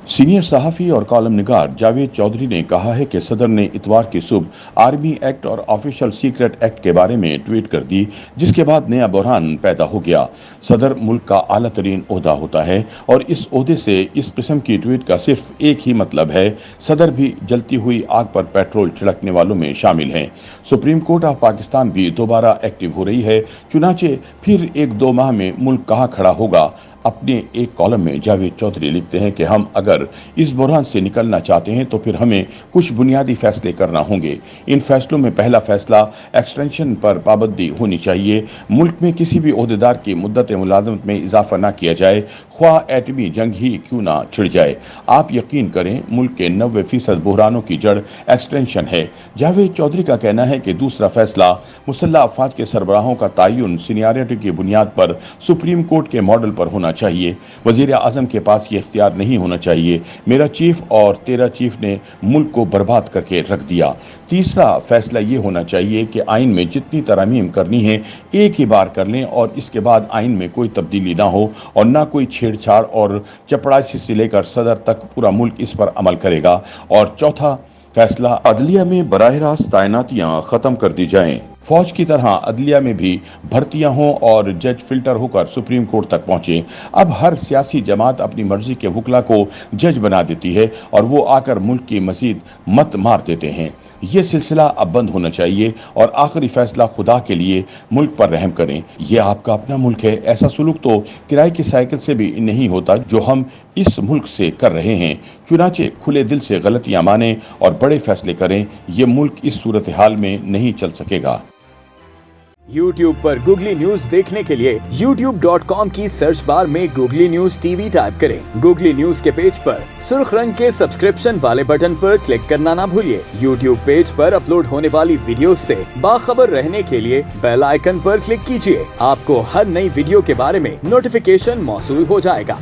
Senior सहाफ़ी और column निगार जावेद चौधरी ने कहा है कि सदर ने इतवार की सुबह आर्मी एक्ट और ऑफिशियल सीक्रेट एक्ट के बारे में ट्वीट कर दी, जिसके बाद नया बहरान पैदा हो गया। सदर मुल्क का आला तरीन ओहदा होता है और इस ओहदे से इस किस्म की ट्वीट का सिर्फ एक ही मतलब है, सदर भी जलती हुई आग पर पेट्रोल छिड़कने वालों में शामिल हैं। सुप्रीम कोर्ट ऑफ पाकिस्तान भी दोबारा एक्टिव हो रही है, चुनाचे फिर 1-2 माह में मुल्क कहाँ खड़ा होगा। अपने एक कॉलम में जावेद चौधरी लिखते हैं कि हम अगर इस बहरान से निकलना चाहते हैं तो फिर हमें कुछ बुनियादी फैसले करना होंगे। इन फैसलों में पहला फैसला एक्सटेंशन पर पाबंदी होनी चाहिए। मुल्क में किसी भी ओहदेदार की मुद्दत मुलाजमत में इजाफा ना किया जाए, ख्वाह एटमी जंग ही क्यों ना छिड़ जाए। आप यकीन करें, मुल्क के 90% बहरानों की जड़ एक्सटेंशन है। जावेद चौधरी का कहना है कि दूसरा फैसला मुसल्लह अफवाज के सरबराहों का तयन सीनियरिटी की बुनियाद पर सुप्रीम कोर्ट के मॉडल पर होना चाहिए। वजीर आजम के पास ये इख्तियार नहीं होना चाहिए। मेरा चीफ और तेरा चीफ ने मुल्क को बर्बाद करके रख दिया। तीसरा फैसला ये होना चाहिए कि आइन में जितनी तरमीम करनी है एक ही बार कर लें और इसके बाद आइन में कोई तब्दीली ना हो और ना कोई छेड़छाड़ और चपड़ासी से लेकर सदर तक पूरा मुल्क इस पर अमल करेगा। और चौथा फैसला, अदलिया में बराह रास्त तैनातियां खत्म कर दी जाएं। फौज की तरह अदलिया में भी भर्तियां हों और जज फिल्टर होकर सुप्रीम कोर्ट तक पहुंचे। अब हर सियासी जमात अपनी मर्जी के वकला को जज बना देती है और वो आकर मुल्क की मजीद मत मार देते हैं। ये सिलसिला अब बंद होना चाहिए और आखिरी फैसला, खुदा के लिए मुल्क पर रहम करें। ये आपका अपना मुल्क है। ऐसा सुलूक तो किराए की साइकिल से भी नहीं होता जो हम इस मुल्क से कर रहे हैं। चुनाचे खुले दिल से गलतियां मानें और बड़े फैसले करें। ये मुल्क इस सूरत हाल में नहीं चल सकेगा। YouTube पर गूगली न्यूज देखने के लिए youtube.com की सर्च बार में गूगली न्यूज टीवी टाइप करें। गूगली न्यूज के पेज पर सुर्ख रंग के सब्सक्रिप्शन वाले बटन पर क्लिक करना ना भूलिए। YouTube पेज पर अपलोड होने वाली वीडियो से बाखबर रहने के लिए बेल आइकन पर क्लिक कीजिए। आपको हर नई वीडियो के बारे में नोटिफिकेशन मौसूल हो जाएगा।